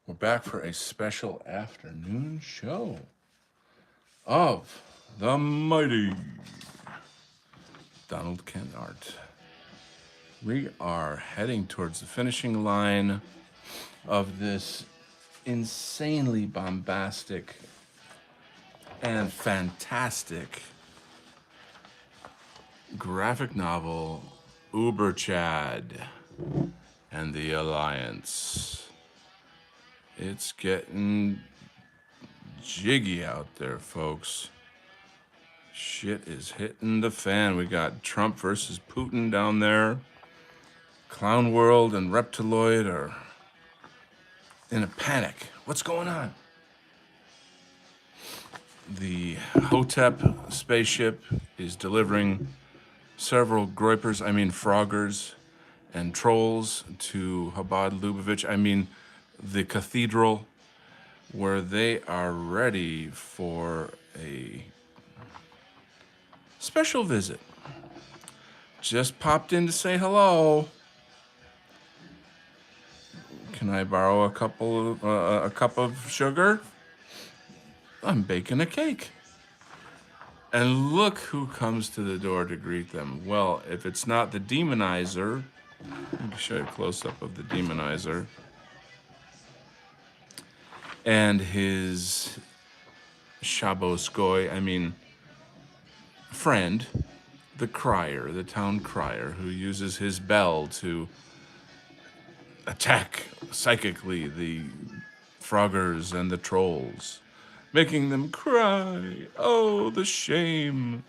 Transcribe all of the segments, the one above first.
We're back for a special afternoon show of the mighty Donald Kent Art. We are heading towards the finishing line of this insanely bombastic and fantastic graphic novel, Uber Chad and the Alliance. It's getting jiggy out there, folks. Shit is hitting the fan. We got Trump versus Putin down there. Clown World and Reptiloid are in a panic. What's going on? The Hotep spaceship is delivering several Froggers and trolls to Chabad Lubavitch, the cathedral, where they are ready for a special visit. Just popped in to say hello. Can I borrow a cup of sugar? I'm baking a cake. And look who comes to the door to greet them. Well, if it's not the Demonizer, let me show you a close-up of the Demonizer and his Shaboskoy, friend, the crier, the town crier, who uses his bell to attack psychically the Froggers and the trolls, making them cry. Oh, the shame,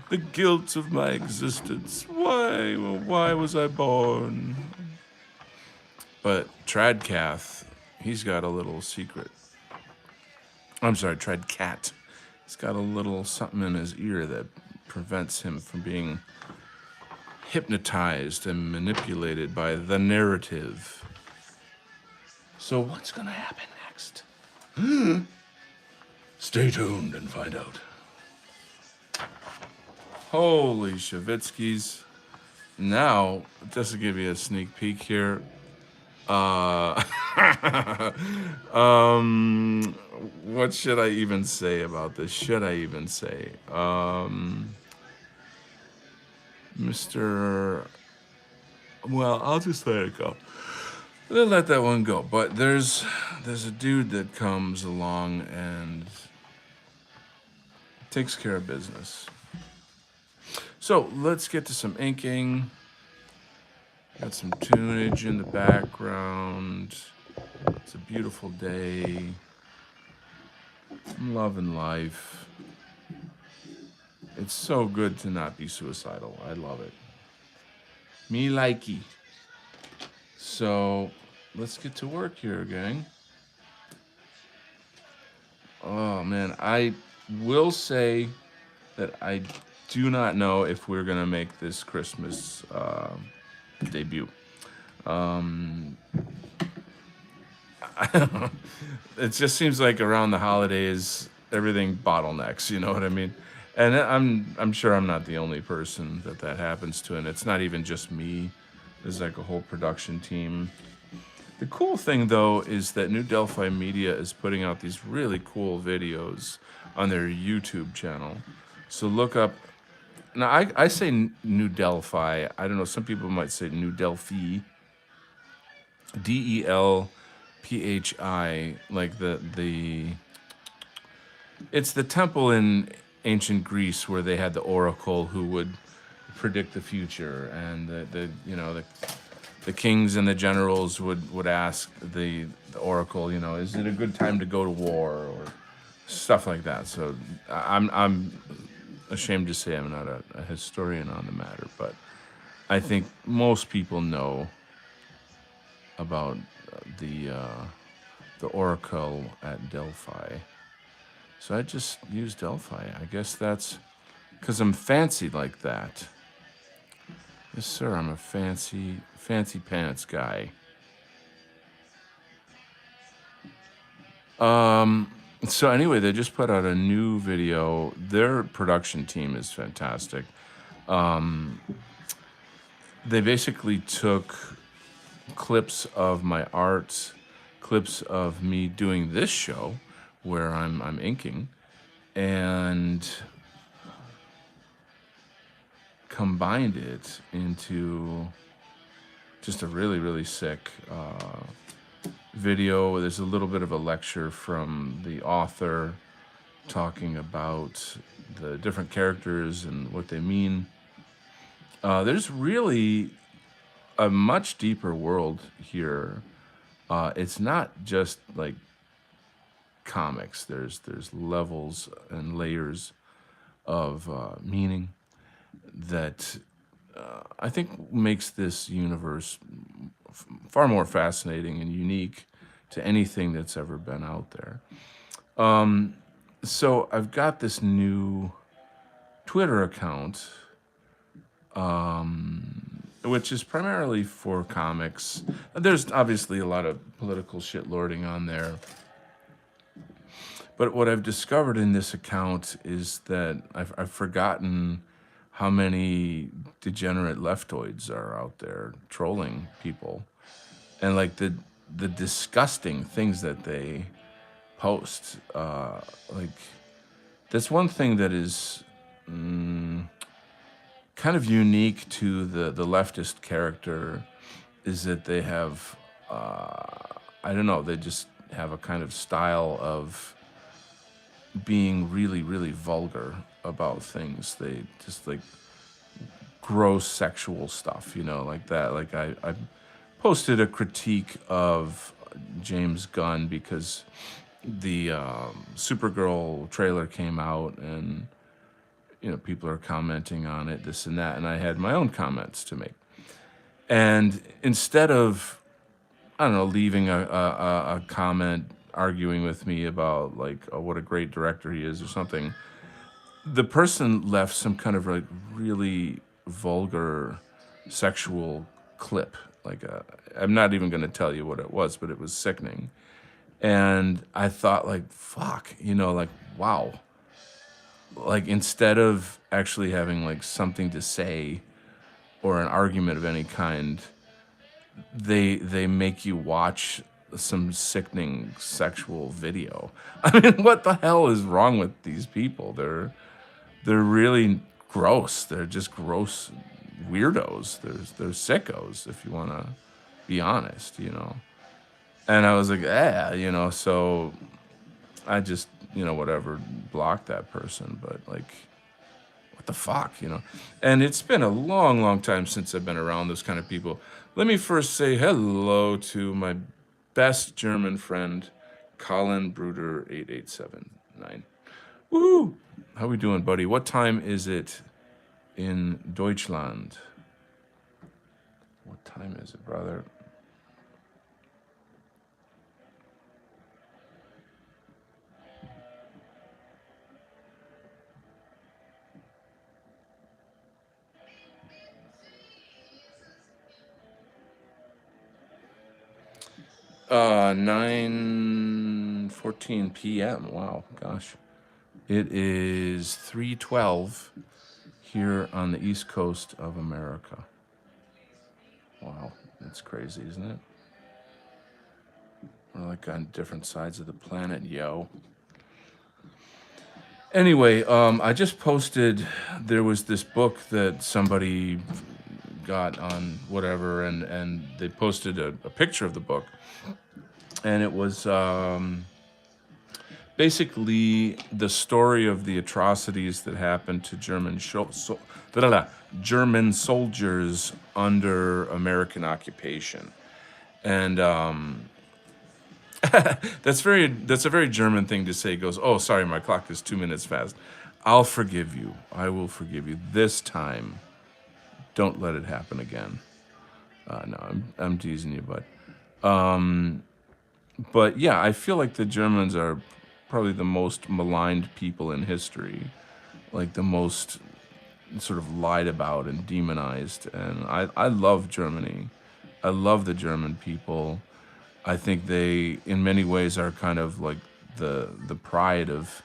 the guilt of my existence. Why was I born? But Tradcath, he's got a little secret. I'm sorry, Tradcat. He's got a little something in his ear that prevents him from being hypnotized and manipulated by the narrative. So what's gonna happen next? Stay tuned and find out. Holy Shavitskis. Now, just to give you a sneak peek here, what should I even say about this? Should I even say? I'll just let it go. I'll let that one go. But there's a dude that comes along and takes care of business. So let's get to some inking. Got some tunage in the background. It's a beautiful day. I'm loving life. It's so good to not be suicidal. I love it. Me likey. So let's get to work here, gang. Oh man, I will say that I do not know if we're gonna make this Christmas debut. It just seems like around the holidays everything bottlenecks, you know what I mean? And I'm sure I'm not the only person that happens to, and it's not even just me. There's like a whole production team. The cool thing though is that New Delphi Media is putting out these really cool videos on their YouTube channel. So look up. Now I say New Delphi. I don't know. Some people might say New Delphi. DELPHI, like the. It's the temple in ancient Greece where they had the oracle who would predict the future, and the kings and the generals would ask the oracle, is it a good time to go to war or stuff like that. So I'm ashamed to say I'm not a historian on the matter, but I think most people know about the oracle at Delphi. So I just use Delphi. I guess that's because I'm fancy like that. Yes, sir, I'm a fancy pants guy. So anyway, they just put out a new video. Their production team is fantastic. They basically took clips of my art, clips of me doing this show where I'm inking, and combined it into just a really, really sick video. There's a little bit of a lecture from the author talking about the different characters and what they mean. There's really a much deeper world here. It's not just like comics. There's levels and layers of meaning that I think makes this universe far more fascinating and unique to anything that's ever been out there. So I've got this new Twitter account, which is primarily for comics. There's obviously a lot of political shit lording on there. But what I've discovered in this account is that I've forgotten how many degenerate leftoids are out there trolling people, and like the disgusting things that they post. Like that's one thing that is kind of unique to the leftist character, is that they have I don't know, they just have a kind of style of being really, really vulgar about things. They just like gross sexual stuff, like that. Like I posted a critique of James Gunn because the Supergirl trailer came out, and people are commenting on it, this and that, and I had my own comments to make. And instead of, I don't know, leaving a comment arguing with me about like, oh, what a great director he is or something, the person left some kind of like really vulgar sexual clip. Like I'm not even going to tell you what it was, but it was sickening. And I thought like, fuck, like, wow. Like instead of actually having like something to say or an argument of any kind, they make you watch some sickening sexual video. I mean, what the hell is wrong with these people? They're really gross. They're just gross weirdos. They're sickos, if you want to be honest, And I was like, so I just, whatever, blocked that person. But like, what the fuck, And it's been a long, long time since I've been around those kind of people. Let me first say hello to my best German friend, Colin Bruder 8879. Woo! How we doing, buddy? What time is it in Deutschland? What time is it, brother? Uh, 9:14 p.m. Wow, gosh. It is 3:12 here on the East Coast of America. Wow, that's crazy, isn't it? We're like on different sides of the planet, yo. Anyway, I just posted, there was this book that somebody got on whatever, and they posted a picture of the book. And it was basically the story of the atrocities that happened to German soldiers under American occupation. And that's a very German thing to say. It goes, oh, sorry, my clock is 2 minutes fast. I'll forgive you. I will forgive you. This time, don't let it happen again. No, I'm teasing you, bud. But yeah, I feel like the Germans are probably the most maligned people in history, like the most sort of lied about and demonized. And I love Germany. I love the German people. I think they, in many ways, are kind of like the pride of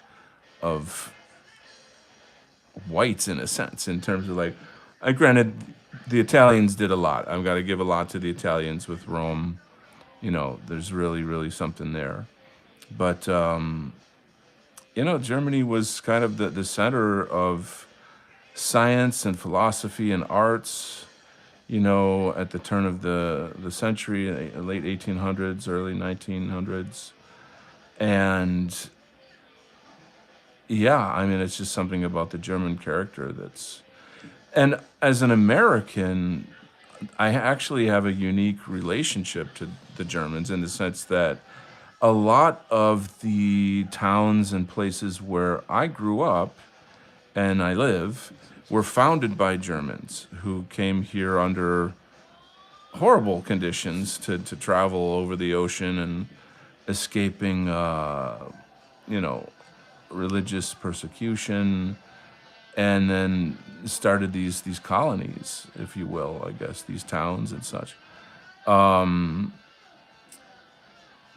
whites in a sense, in terms of like, granted, the Italians did a lot. I've got to give a lot to the Italians with Rome. there's really, really something there. But Germany was kind of the center of science and philosophy and arts. At the turn of the century, late 1800s, early 1900s, and yeah, I mean, it's just something about the German character that's. And as an American, I actually have a unique relationship to the Germans in the sense that a lot of the towns and places where I grew up and I live were founded by Germans who came here under horrible conditions to travel over the ocean and escaping, you know, religious persecution, and then started these colonies, if you will, I guess, these towns and such. Um,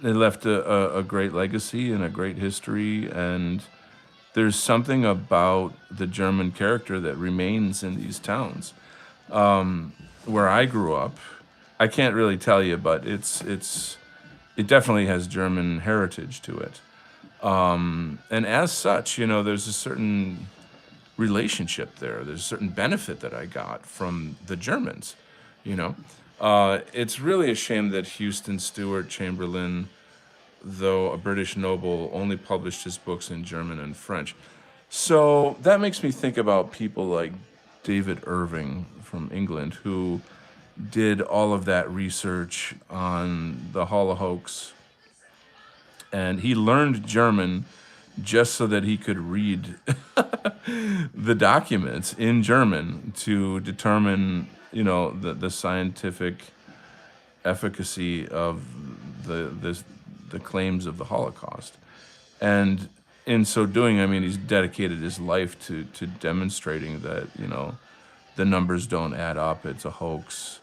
they left a great legacy and a great history, and there's something about the German character that remains in these towns. Where I grew up, I can't really tell you, but it definitely has German heritage to it. And as such, there's a certain relationship there. There's a certain benefit that I got from the Germans. You know, it's really a shame that Houston Stewart Chamberlain, though a British noble, only published his books in German and French. So that makes me think about people like David Irving from England, who did all of that research on the Holocaust, and he learned German just so that he could read the documents in German to determine, the scientific efficacy of the claims of the Holocaust. And in so doing, I mean, he's dedicated his life to demonstrating that, the numbers don't add up. It's a hoax.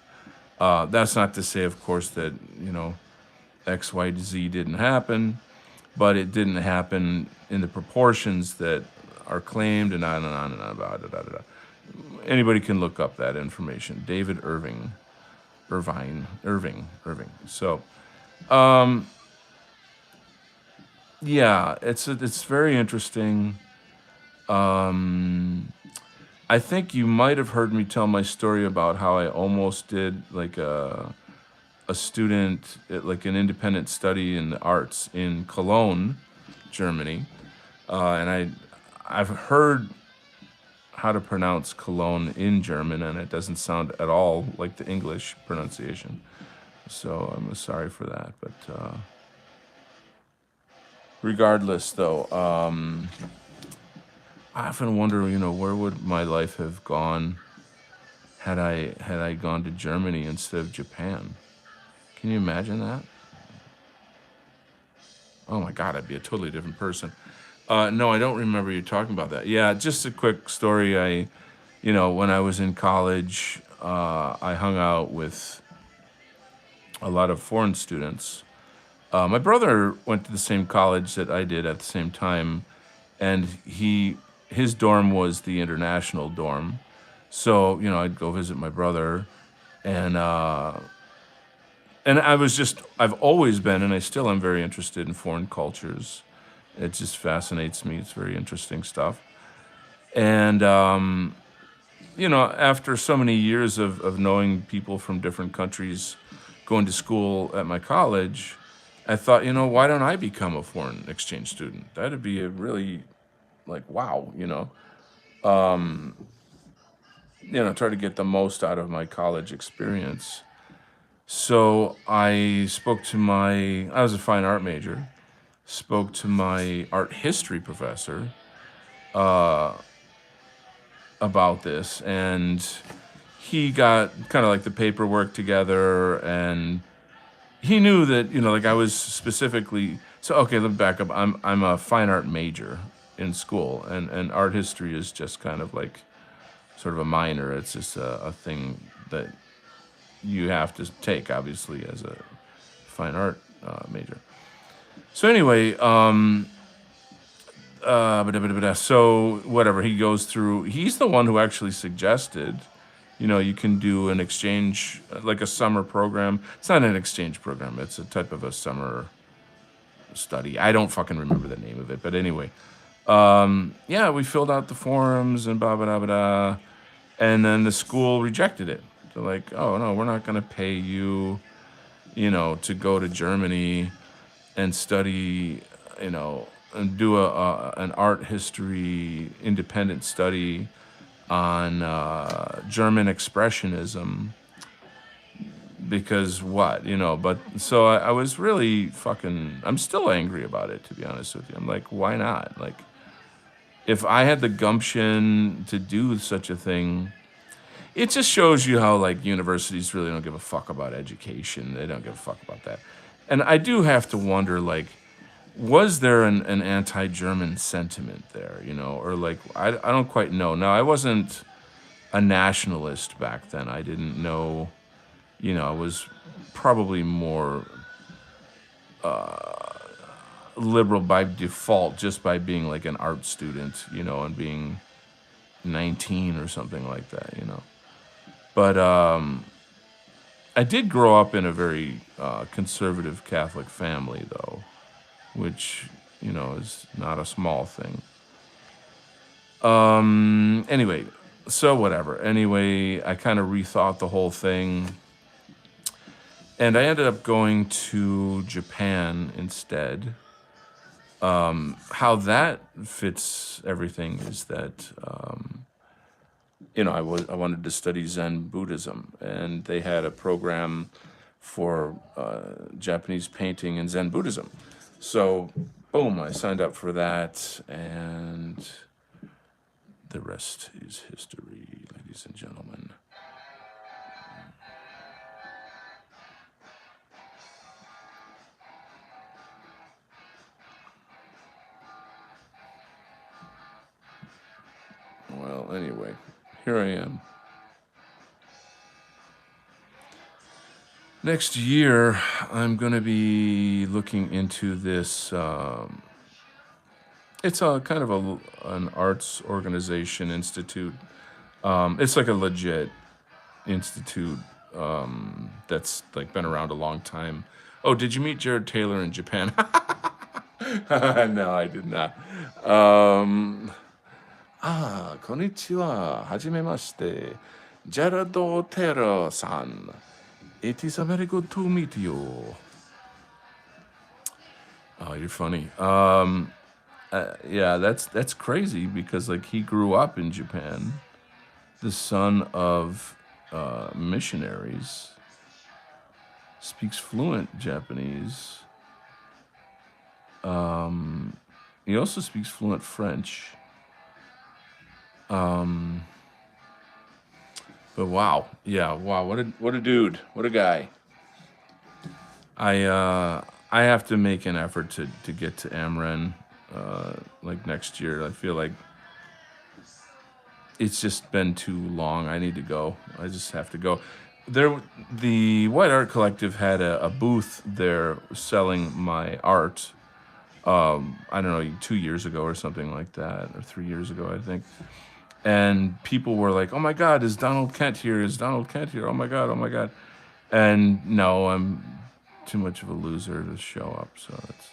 That's not to say, of course, that, X, Y, Z didn't happen, but it didn't happen in the proportions that are claimed, and on and on and on about it. Da, da, da. Anybody can look up that information. David Irving. So, yeah, it's very interesting. I think you might have heard me tell my story about how I almost did like a student, like an independent study in the arts in Cologne, Germany, and I've heard how to pronounce Cologne in German, and it doesn't sound at all like the English pronunciation. So I'm sorry for that, but regardless, though, I often wonder, where would my life have gone had I gone to Germany instead of Japan? Can you imagine that? Oh my God, I'd be a totally different person. No, I don't remember you talking about that. Yeah, just a quick story. When I was in college, I hung out with a lot of foreign students. My brother went to the same college that I did at the same time, and his dorm was the international dorm. So, I'd go visit my brother, and I've always been, and I still am very interested in foreign cultures. It just fascinates me. It's very interesting stuff. And, after so many years of knowing people from different countries, going to school at my college, I thought, why don't I become a foreign exchange student? That'd be a really, like, wow, try to get the most out of my college experience. So I I was a fine art major, spoke to my art history professor about this, and he got kind of like the paperwork together, and he knew that, like I was specifically, so okay, let me back up. I'm a fine art major in school, and art history is just kind of like sort of a minor. It's just a thing that you have to take, obviously, as a fine art major. So anyway, so whatever, he goes through. He's the one who actually suggested You can do an exchange, like a summer program. It's not an exchange program. It's a type of a summer study. I don't fucking remember the name of it, but anyway, yeah, we filled out the forms and blah blah blah blah, and then the school rejected it. They're like, "Oh no, we're not going to pay you, to go to Germany and study, and do an art history independent study on German expressionism because what, but so I was really fucking, I'm still angry about it, to be honest with you. I'm like, why not? Like, if I had the gumption to do such a thing, it just shows you how like universities really don't give a fuck about education. They don't give a fuck about that. And I do have to wonder, like, was there an anti-German sentiment there, or like, I don't quite know. Now, I wasn't a nationalist back then. I didn't know, I was probably more liberal by default just by being like an art student, and being 19 or something like that. But I did grow up in a very conservative Catholic family, though, which, is not a small thing. Anyway, so whatever. Anyway, I kind of rethought the whole thing. And I ended up going to Japan instead. How that fits everything is that, I wanted to study Zen Buddhism, and they had a program for Japanese painting and Zen Buddhism. So, boom, I signed up for that, and the rest is history, ladies and gentlemen. Well, anyway, here I am. Next year, I'm going to be looking into this. It's a kind of an arts organization institute. It's like a legit institute that's like been around a long time. Oh, did you meet Jared Taylor in Japan? No, I did not. Konnichiwa, hajimemashite. Jared Taylor-san. It is very good to meet you. Oh, you're funny. Yeah, that's crazy because like he grew up in Japan, the son of missionaries, speaks fluent Japanese. He also speaks fluent French. But wow, yeah, wow, what a dude, what a guy. I have to make an effort to get to Amren, like next year. I feel like it's just been too long. I need to go. I just have to go. The White Art Collective had a booth there selling my art. I don't know, 2 years ago or something like that, or 3 years ago, I think. And people were like, "Oh my God, is Donald Kent here? Is Donald Kent here? Oh my God, oh my God!" And no, I'm too much of a loser to show up, so it's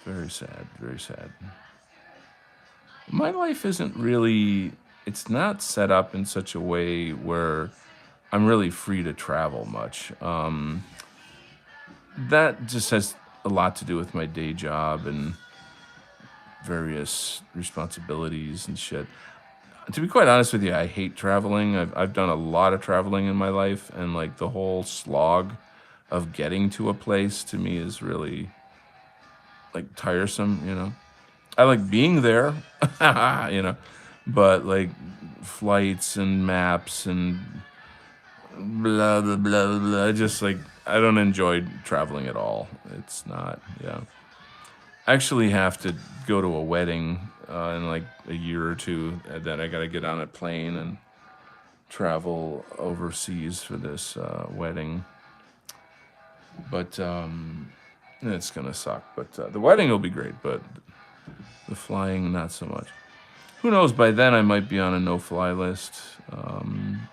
very sad, very sad. My life isn't really, it's not set up in such a way where I'm really free to travel much. That just has a lot to do with my day job and various responsibilities and shit. To be quite honest with you, I hate traveling. I've done a lot of traveling in my life, and like the whole slog of getting to a place to me is really like tiresome. I like being there, you know, but like flights and maps and blah blah blah blah. Just like I don't enjoy traveling at all. It's not, yeah. I actually have to go to a wedding in like a year or two. That I got to get on a plane and travel overseas for this wedding. But it's gonna suck. But the wedding will be great. But the flying, not so much. who knows? By then, I might be on a no-fly list. Um,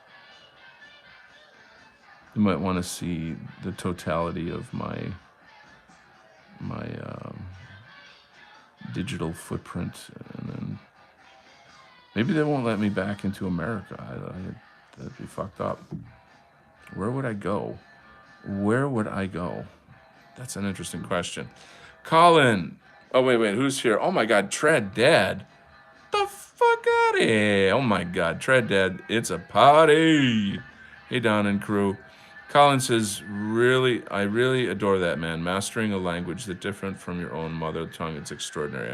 you might want to see the totality of my digital footprint, and then maybe they won't let me back into America. That'd be fucked up. Where would I go? Where would I go? That's an interesting question. Colin. Oh, wait. Who's here? Oh, my God. Tread Dad. The fuck out of here. Oh, my God. Tread Dad. It's a party. Hey, Don and crew. Colin says, I really adore that man. Mastering a language that different from your own mother tongue. It's extraordinary.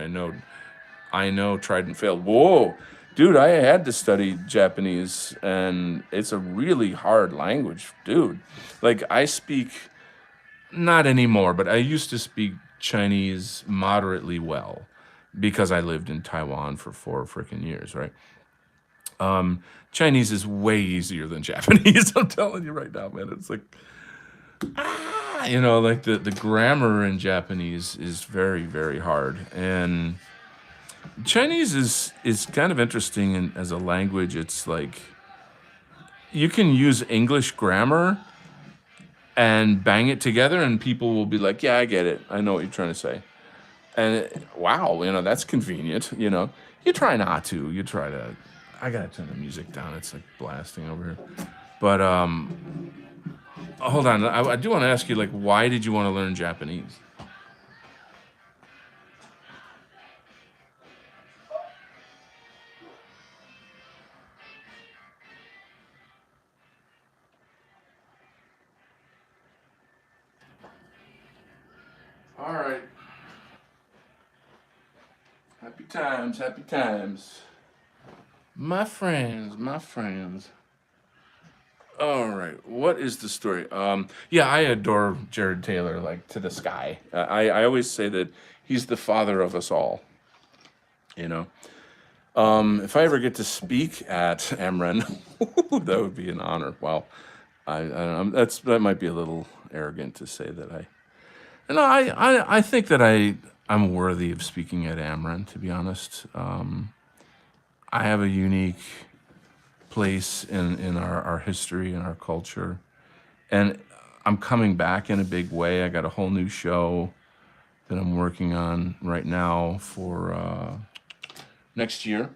I know, tried and failed. Whoa. Dude, I had to study Japanese, and it's a really hard language, dude. Like, I speak, not anymore, but I used to speak Chinese moderately well because I lived in Taiwan for 4 freaking years, right? Chinese is way easier than Japanese. I'm telling you right now, man. It's like, like the grammar in Japanese is very, very hard. And Chinese is kind of interesting as a language. It's like you can use English grammar and bang it together, and people will be like, "Yeah, I get it. I know what you're trying to say." And wow, that's convenient. You try not to. You try to. I gotta turn the music down. It's like blasting over here. But hold on. I do want to ask you, like, why did you want to learn Japanese? All right. Happy times, happy times. My friends, my friends. All right, what is the story? Yeah, I adore Jared Taylor like to the sky. I always say that he's the father of us all. You know, if I ever get to speak at Amren, that would be an honor. Wow, I don't know, that might be a little arrogant to say that I. No, I think that I'm worthy of speaking at Amren. To be honest, I have a unique place in our history and our culture. And I'm coming back in a big way. I got a whole new show that I'm working on right now for next year.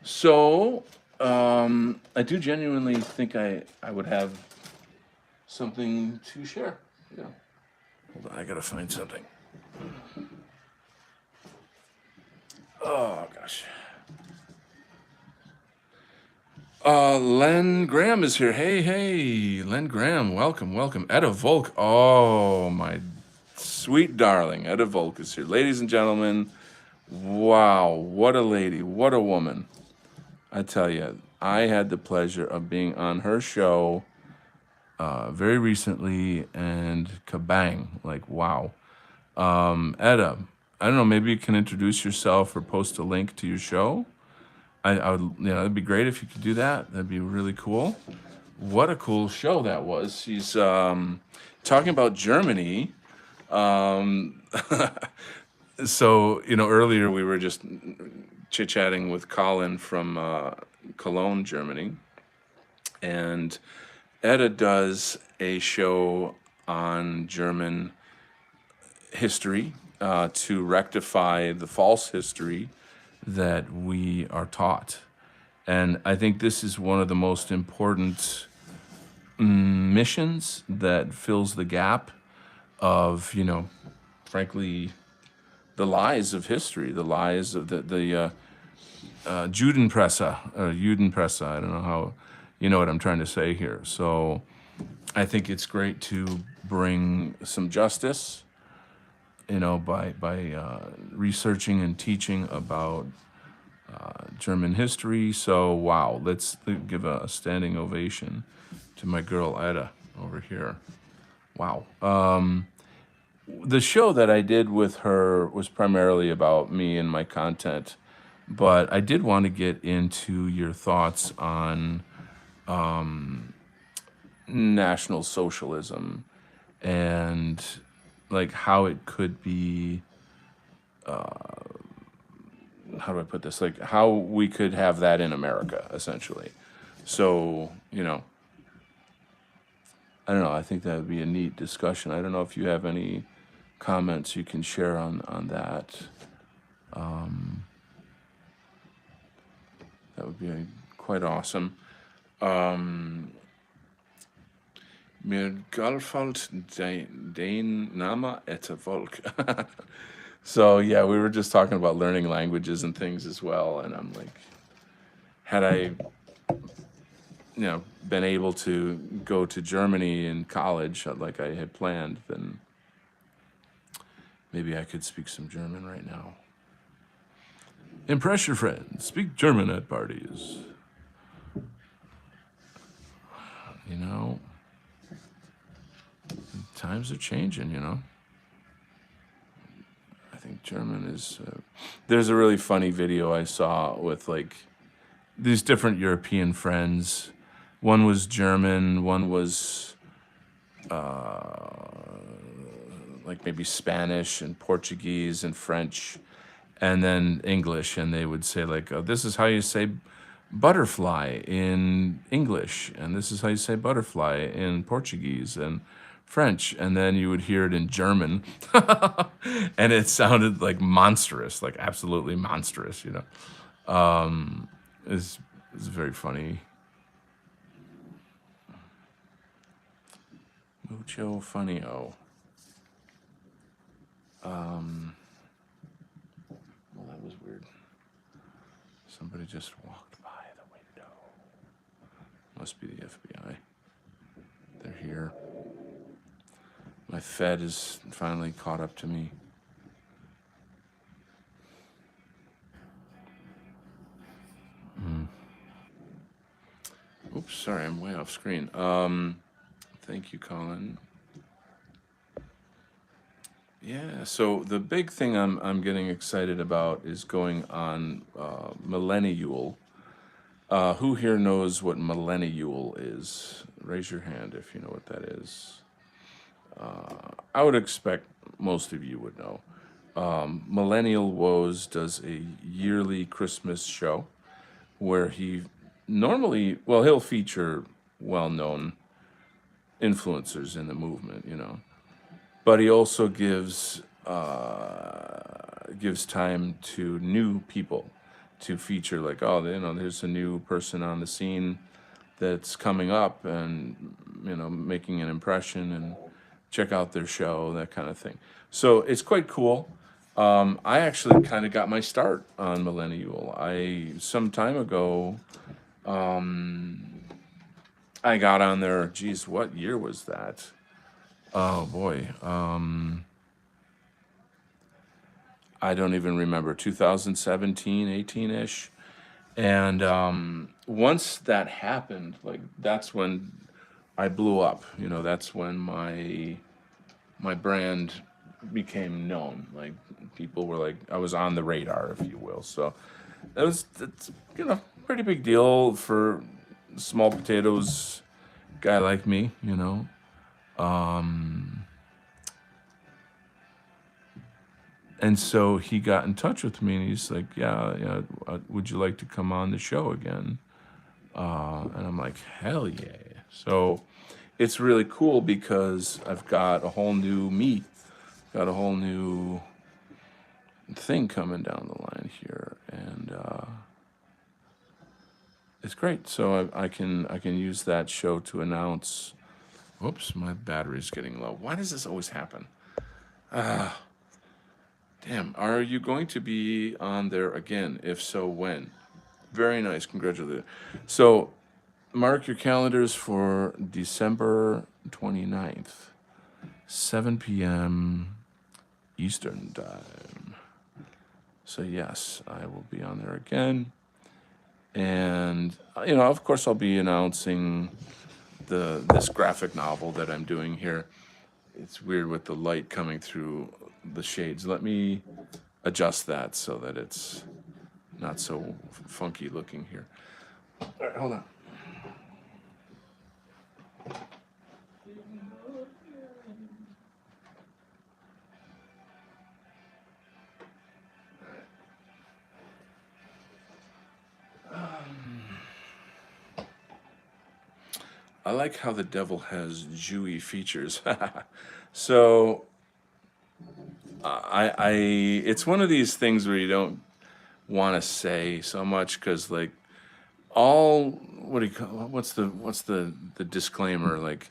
So I do genuinely think I would have something to share. Yeah. Hold on, I gotta find something. Oh gosh. Len Graham is here. Hey, Len Graham, welcome. Etta Volk, oh my sweet darling, Etta Volk is here. Ladies and gentlemen, wow, what a lady, what a woman. I tell you, I had the pleasure of being on her show very recently, and kabang, like wow. Etta, I don't know, maybe you can introduce yourself or post a link to your show. I would, it'd be great if you could do that. That'd be really cool. What a cool show that was. She's talking about Germany. So, earlier we were just chit-chatting with Colin from Cologne, Germany. And Etta does a show on German history to rectify the false history that we are taught. And I think this is one of the most important missions that fills the gap of, frankly, the lies of history, the lies of the Judenpresse, Judenpresse. I don't know how, you know what I'm trying to say here. So I think it's great to bring some justice, by researching and teaching about German history. So wow, let's give a standing ovation to my girl Etta over here. Wow. The show that I did with her was primarily about me and my content, but I did want to get into your thoughts on National Socialism and like how it could be how do I put this? Like how we could have that in America, essentially. So, you know, I don't know. I think that would be a neat discussion. I don't know if you have any comments you can share on that. That would be quite awesome. Mir gefällt dein Name et Volk. So yeah, we were just talking about learning languages and things as well, and I'm like, had I, been able to go to Germany in college like I had planned, then maybe I could speak some German right now. Impress your friends. Speak German at parties. You know, times are changing, I think German is. There's a really funny video I saw with like these different European friends. One was German, one was like maybe Spanish and Portuguese and French, and then English. And they would say like, oh, "This is how you say butterfly in English, and this is how you say butterfly in Portuguese and French." And then you would hear it in German, and it sounded like monstrous, like absolutely monstrous. It's very funny. Mucho funny-o. Well, that was weird. Somebody just walked by the window. Must be the FBI. They're here. My Fed is finally caught up to me. Oops, sorry, I'm way off screen. Thank you, Colin. Yeah, so the big thing I'm getting excited about is going on Millennial. Who here knows what Millennial is? Raise your hand if you know what that is. I would expect most of you would know. Millennial Woes does a yearly Christmas show where he normally, well, he'll feature well-known influencers in the movement, but he also gives time to new people to feature, like, oh, there's a new person on the scene that's coming up and making an impression, and check out their show, that kind of thing. So it's quite cool. I actually kind of got my start on Millennial. Some time ago, I got on there. Geez, what year was that? Oh boy, I don't even remember. 2017, 18-ish. And once that happened, like that's when I blew up. That's when my brand became known. Like people were like, I was on the radar, if you will. So it's pretty big deal for small potatoes guy like me. And so he got in touch with me, and he's like, yeah, would you like to come on the show again? And I'm like, hell yeah. So it's really cool because I've got a whole new me, got a whole new thing coming down the line here, and it's great. So I can use that show to announce. Whoops, my battery's getting low. Why does this always happen? Damn, are you going to be on there again? If so, when? Very nice, congratulations. So mark your calendars for December 29th, 7 p.m. Eastern Time. So yes, I will be on there again. And, of course I'll be announcing this graphic novel that I'm doing here. It's weird with the light coming through the shades. Let me adjust that so that it's not so funky looking here. All right, hold on. I like how the devil has Jewy features. So it's one of these things where you don't want to say so much because like all what do you call what's the disclaimer, like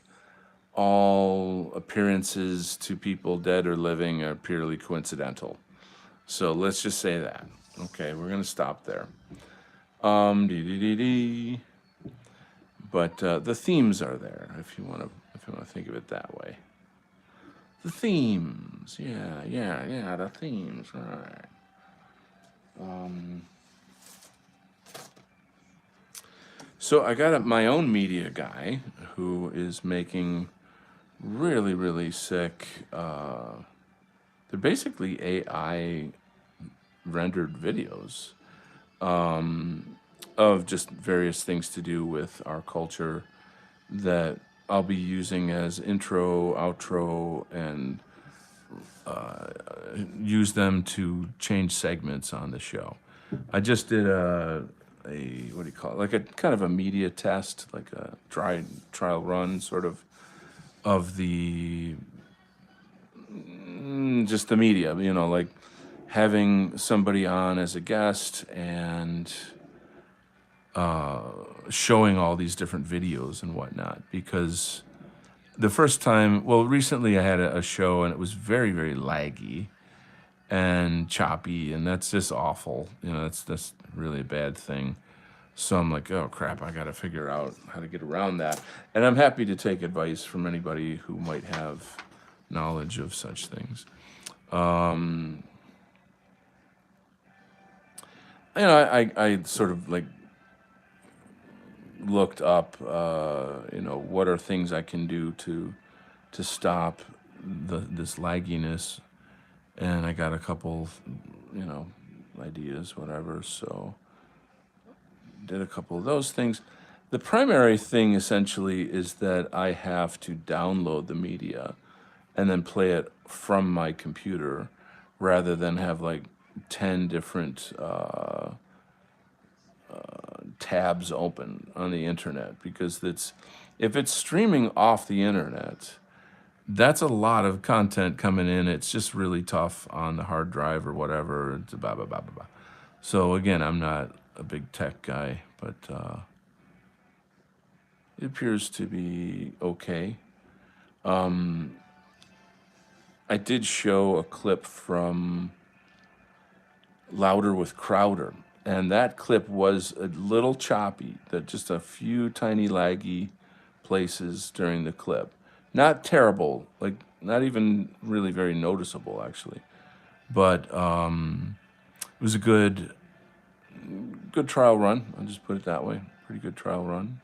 all appearances to people dead or living are purely coincidental. So let's just say that. Okay, we're gonna stop there. Dee, dee, dee, dee. But the themes are there if you want to think of it that way. The themes, yeah, the themes, right. So I got my own media guy who is making really, really sick. They're basically AI rendered videos of just various things to do with our culture that I'll be using as intro, outro, and use them to change segments on the show. I just did a what do you call it? Like a kind of a media test, like a trial run, sort of the just the media. You know, like having somebody on as a guest and showing all these different videos and whatnot. Because the first time, well, recently I had a show and it was very, very laggy and choppy, and that's just awful. You know, that's really a bad thing. So I'm like, oh crap, I got to figure out how to get around that. And I'm happy to take advice from anybody who might have knowledge of such things. You know, I sort of like looked up, you know, what are things I can do to stop this lagginess, and I got a couple, you know, ideas, whatever. So did a couple of those things. The primary thing essentially is that I have to download the media and then play it from my computer rather than have like 10 different tabs open on the internet, because if it's streaming off the internet, that's a lot of content coming in. It's just really tough on the hard drive or whatever. It's blah, blah, blah, blah, blah. So again, I'm not a big tech guy, but it appears to be okay. I did show a clip from Louder with Crowder, and that clip was a little choppy, that just a few tiny laggy places during the clip. Not terrible, like not even really very noticeable actually, but it was a good trial run. I'll just put it that way. Pretty good trial run.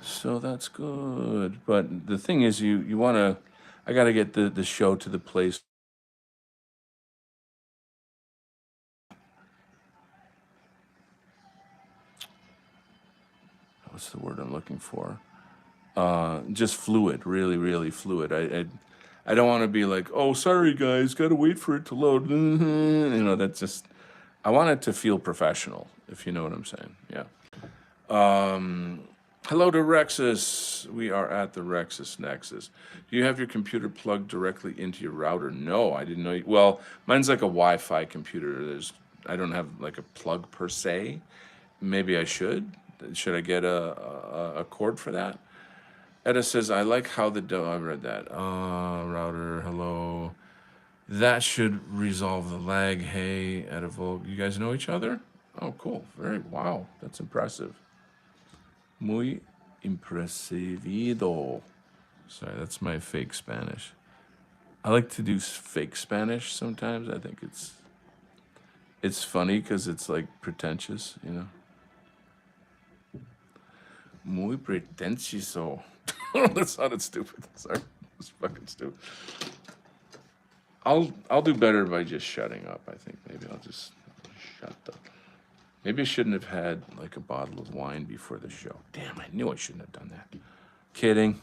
So that's good. But the thing is, you want to, I got to get the show to the place. What's the word I'm looking for? Just fluid, really, really fluid. I don't want to be like, oh, sorry guys, got to wait for it to load. You know, that's just, I want it to feel professional, if you know what I'm saying. Yeah. Hello to Rexus. We are at the Rexus Nexus. Do you have your computer plugged directly into your router? No, I didn't know. Well, mine's like a Wi-Fi computer. I don't have like a plug per se. Maybe I should. Should I get a cord for that? Etta says, I like how I read that. Router, hello. That should resolve the lag. Hey, Etta Vogue. You guys know each other? Oh, cool. Wow. That's impressive. Muy impresivido. Sorry, that's my fake Spanish. I like to do fake Spanish sometimes. I think it's funny because it's like pretentious, you know. Muy pretencioso. That sounded stupid. Sorry, it's fucking stupid. I'll do better by just shutting up. I think maybe I'll just shut up. Maybe I shouldn't have had like a bottle of wine before the show. Damn, I knew I shouldn't have done that. Kidding.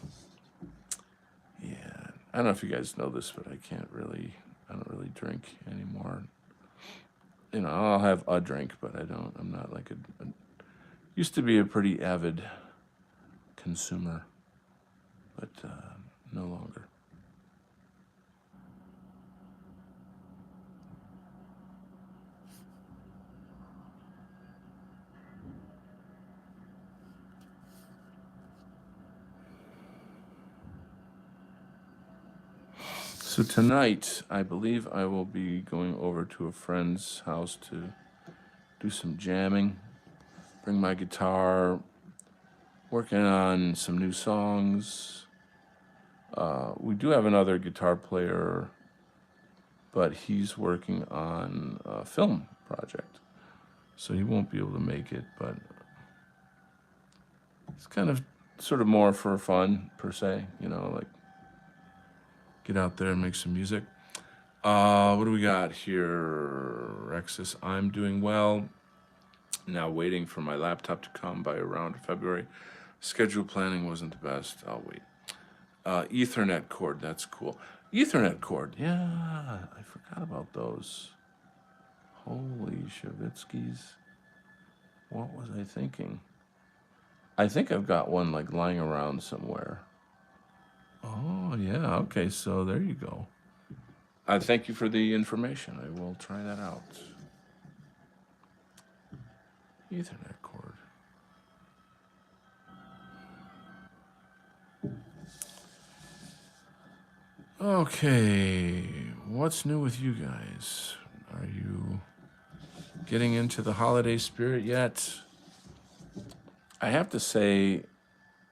Yeah, I don't know if you guys know this, but I can't really I don't really drink anymore. You know, I'll have a drink, but I'm not like used to be a pretty avid consumer, but no longer. So tonight, I believe I will be going over to a friend's house to do some jamming, bring my guitar, working on some new songs. We do have another guitar player, but he's working on a film project, so he won't be able to make it. But it's kind of sort of more for fun, per se, you know, like get out there and make some music. What do we got here? Rexus, I'm doing well. Now waiting for my laptop to come by around February. Schedule planning wasn't the best. I'll wait. Ethernet cord, that's cool. Ethernet cord, yeah, I forgot about those. Holy Shavitskis. What was I thinking? I think I've got one like lying around somewhere. Oh, yeah, okay, so there you go. I thank you for the information. I will try that out. Ethernet cord. Okay, what's new with you guys? Are you getting into the holiday spirit yet? I have to say,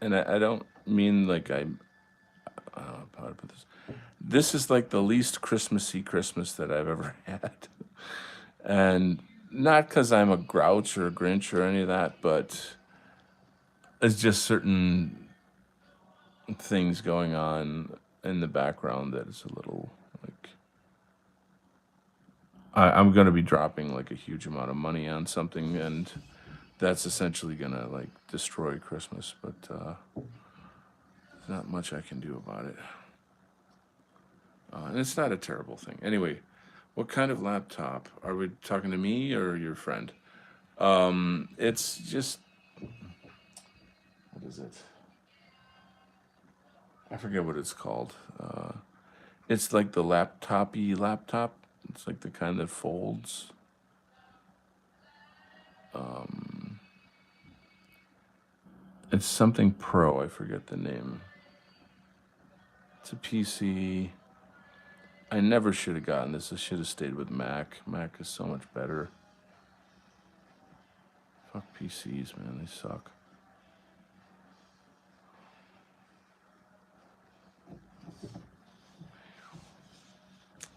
and I don't mean like I don't know how to put this. This is like the least Christmassy Christmas that I've ever had. And not because I'm a grouch or a Grinch or any of that, but it's just certain things going on in the background that is a little like I'm going to be dropping like a huge amount of money on something, and that's essentially going to like destroy Christmas. But there's not much I can do about it. And it's not a terrible thing. Anyway, what kind of laptop? Are we talking to me or your friend? It's just, what is it? I forget what it's called. It's like the laptop-y laptop. It's like the kind that folds. It's something Pro. I forget the name. It's a PC. I never should have gotten this. I should have stayed with Mac. Mac is so much better. Fuck PCs, man. They suck.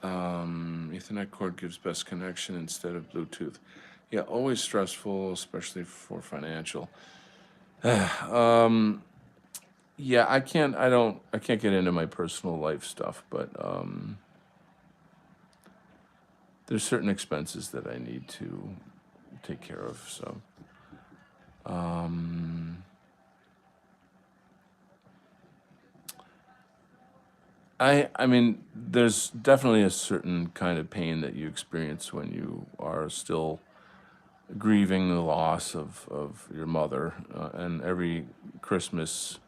Ethernet cord gives best connection instead of Bluetooth. Yeah, always stressful, especially for financial. Yeah, I can't get into my personal life stuff, but there's certain expenses that I need to take care of. So, I mean, there's definitely a certain kind of pain that you experience when you are still grieving the loss of your mother, and every Christmas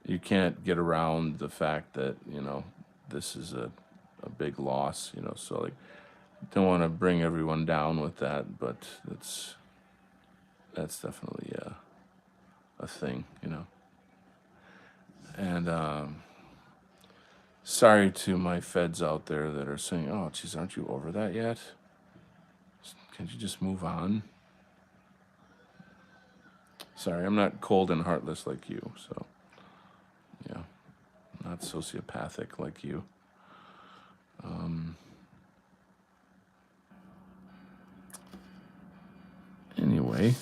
you can't get around the fact that, you know, this is a big loss, you know, so like don't want to bring everyone down with that, but that's definitely a thing, you know. And sorry to my feds out there that are saying, oh geez, aren't you over that yet? Can't you just move on? Sorry, I'm not cold and heartless like you, so yeah, not sociopathic like you. Anyway,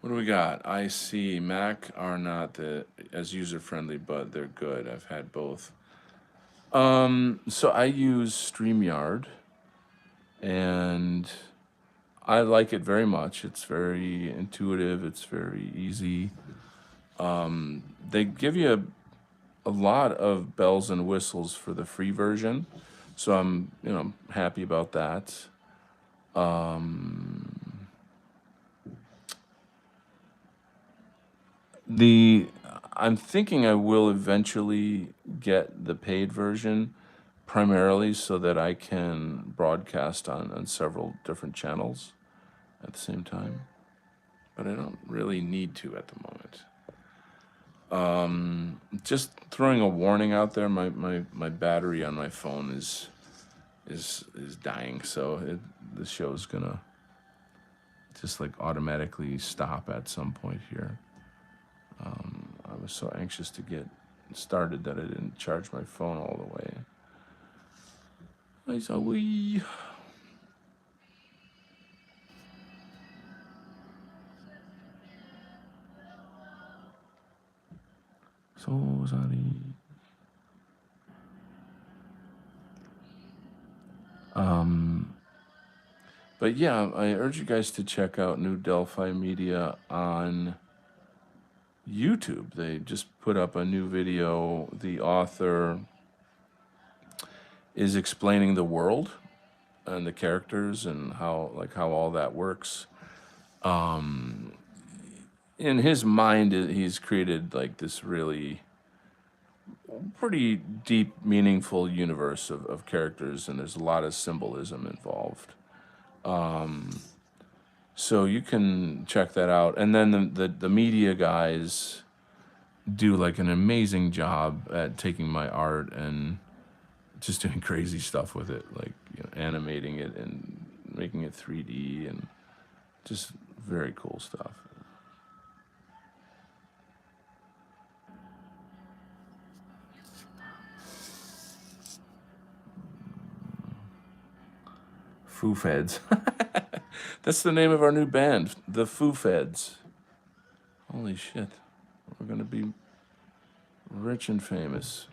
what do we got? I see Mac are not as user friendly, but they're good. I've had both. So I use StreamYard, and I like it very much. It's very intuitive. It's very easy. They give you a lot of bells and whistles for the free version, So I'm, happy about that. The I'm thinking I will eventually get the paid version, primarily so that I can broadcast on several different channels at the same time. But I don't really need to at the moment. Just throwing a warning out there. My battery on my phone is dying, so the show's gonna just like automatically stop at some point here. I was so anxious to get started that I didn't charge my phone all the way. I saw we. So sorry. But yeah, I urge you guys to check out New Delphi Media on YouTube. They just put up a new video. The author is explaining the world and the characters and how all that works. In his mind, he's created like this really pretty deep, meaningful universe of characters, and there's a lot of symbolism involved. So you can check that out. And then the media guys do like an amazing job at taking my art and just doing crazy stuff with it, like animating it and making it 3D and just very cool stuff. Foo Feds. That's the name of our new band, the Foo Feds. Holy shit. We're gonna be rich and famous.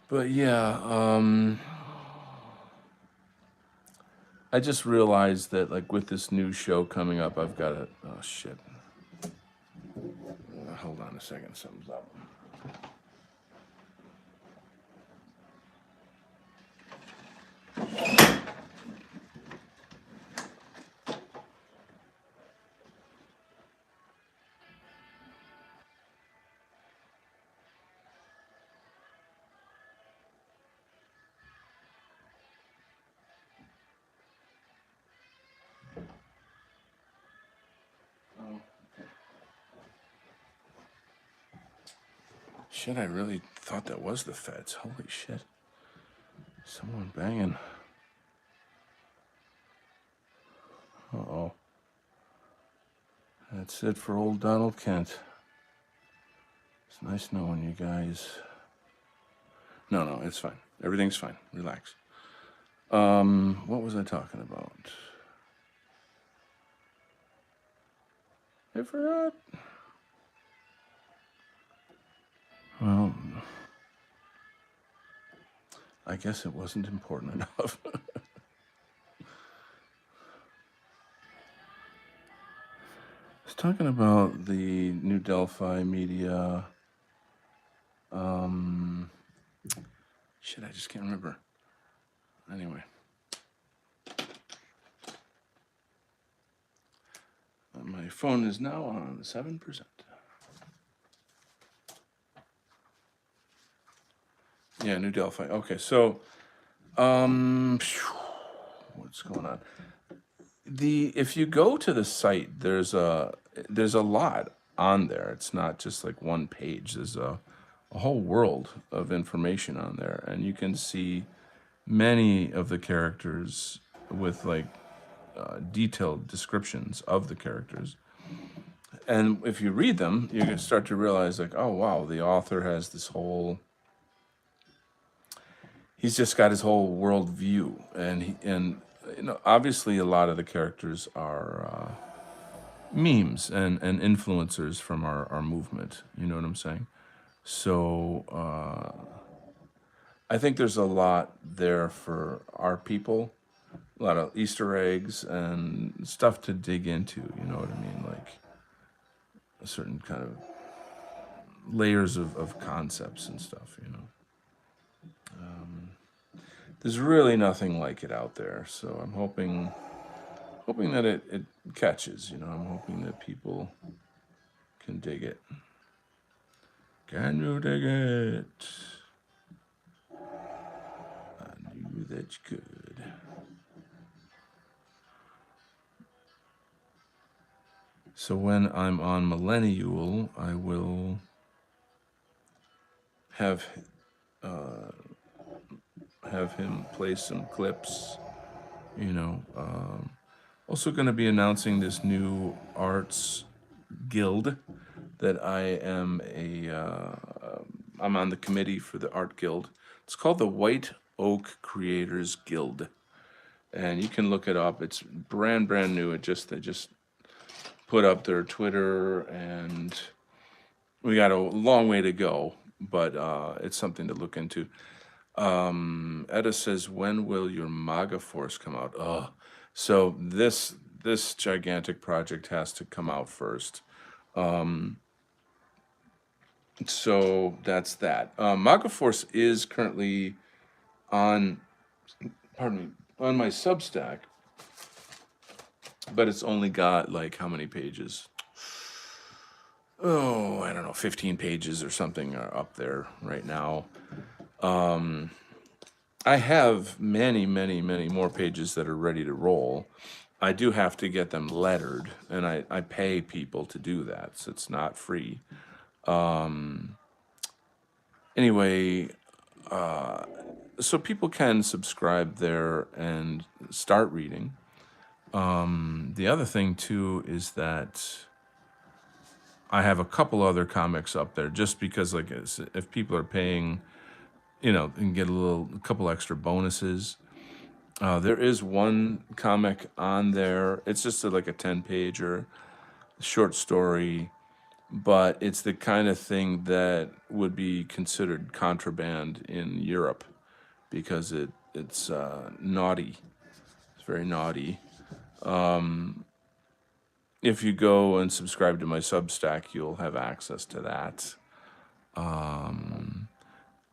But yeah, I just realized that like with this new show coming up, I've got to. Oh shit. Hold on a second, something's up. Shit, I really thought that was the feds. Holy shit. Someone banging. Uh-oh. That's it for old Donald Kent. It's nice knowing you guys. No, it's fine. Everything's fine. Relax. What was I talking about? I forgot. Well, I guess it wasn't important enough. I was talking about the New Delphi Media. Shit, I just can't remember. Anyway. My phone is now on 7%. Yeah, New Delphi. Okay, so what's going on? If you go to the site, there's a lot on there. It's not just like one page. There's a whole world of information on there, and you can see many of the characters with like detailed descriptions of the characters. And if you read them, you can start to realize like, oh wow, the author has this whole. He's just got his whole world view, and obviously a lot of the characters are memes and influencers from our movement. You know what I'm saying? So I think there's a lot there for our people, a lot of Easter eggs and stuff to dig into. You know what I mean? Like a certain kind of layers of concepts and stuff, you know. There's really nothing like it out there, so I'm hoping that it catches, you know. I'm hoping that people can dig it. Can you dig it? I knew that you could. So when I'm on Millennial, I will have have him play some clips. You know, also going to be announcing this new arts guild that I'm on the committee for the art guild. It's called the White Oak Creators Guild, and you can look it up. It's brand new. They just put up their Twitter, and we got a long way to go, but it's something to look into. Etta says, "When will your MAGA Force come out?" Oh, so this gigantic project has to come out first. So that's that. MAGA Force is currently on, pardon me, on my Substack, but it's only got like how many pages? Oh, I don't know, 15 pages or something are up there right now. I have many more pages that are ready to roll. I do have to get them lettered, and I pay people to do that, so it's not free. Anyway, so people can subscribe there and start reading. The other thing too is that I have a couple other comics up there just because, like, if people are paying, you know, and get a couple extra bonuses. There is one comic on there. It's just like a 10-pager short story, but it's the kind of thing that would be considered contraband in Europe because it's naughty. It's very naughty. If you go and subscribe to my Substack, you'll have access to that.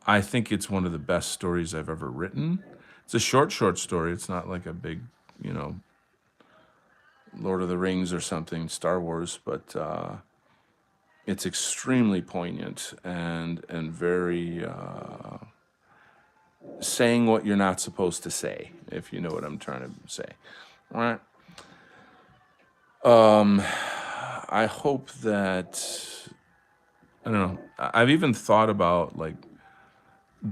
I think it's one of the best stories I've ever written. It's a short story. It's not like a big, you know, Lord of the Rings or something, Star Wars, but it's extremely poignant and very saying what you're not supposed to say, if you know what I'm trying to say. All right. I hope that, I don't know. I've even thought about like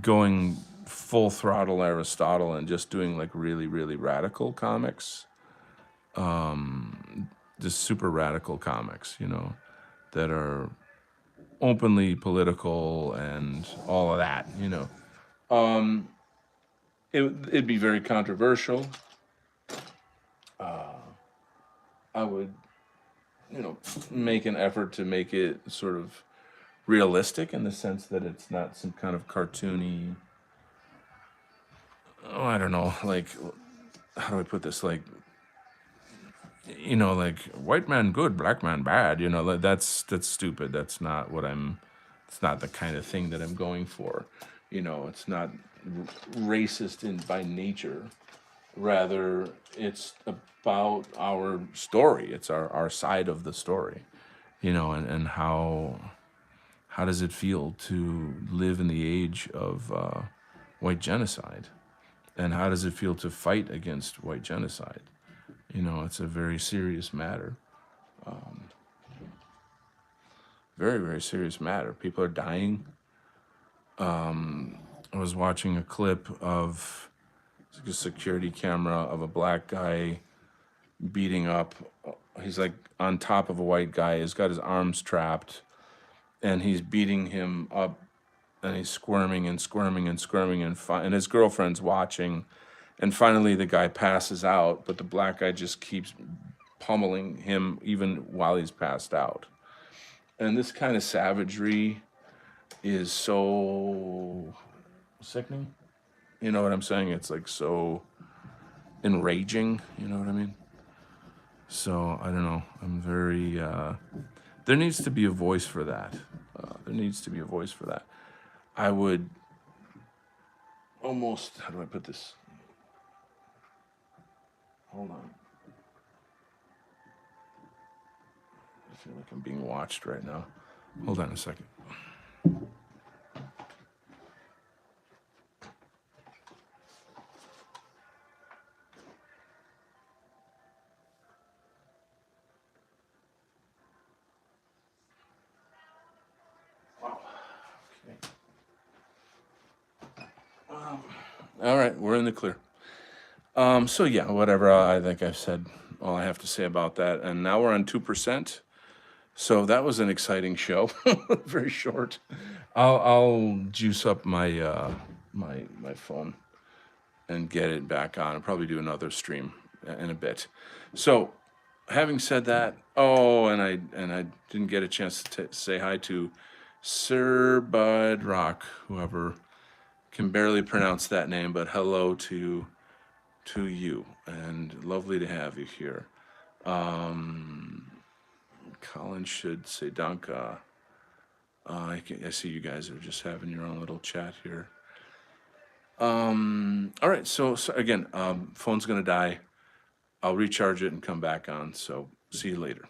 going full throttle Aristotle and just doing like really radical comics, just super radical comics, you know, that are openly political and all of that, you know. It'd be very controversial. I would, you know, make an effort to make it sort of realistic in the sense that it's not some kind of cartoony, oh, I don't know, like, how do I put this? Like, you know, like white man good, black man bad, you know, like, that's stupid. That's not what it's not the kind of thing that I'm going for. You know, it's not racist by nature. Rather, it's about our story. It's our side of the story, you know, and how does it feel to live in the age of white genocide? And how does it feel to fight against white genocide? You know, it's a very serious matter. Very serious matter. People are dying. I was watching a clip of a security camera of a black guy beating up. He's like on top of a white guy. He's got his arms trapped, and he's beating him up, and he's squirming and and his girlfriend's watching, and finally the guy passes out, but the black guy just keeps pummeling him even while he's passed out. And this kind of savagery is so sickening. You know what I'm saying? It's like so enraging. You know what I mean? So I don't know. I'm There needs to be a voice for that. There needs to be a voice for that. I would almost, how do I put this? Hold on. I feel like I'm being watched right now. Hold on a second. Wow. Okay. All right, we're in the clear. So yeah, whatever. I think I've said all I have to say about that, and now we're on 2%. So that was an exciting show. Very short. I'll juice up my my phone and get it back on. I'll probably do another stream in a bit. So, having said that, oh, and I didn't get a chance to say hi to Sir Bud Rock, whoever can barely pronounce that name, but hello to you, and lovely to have you here. Colin should say Danka. I see you guys are just having your own little chat here. All right, so again, phone's gonna die. I'll recharge it and come back on. So see you later.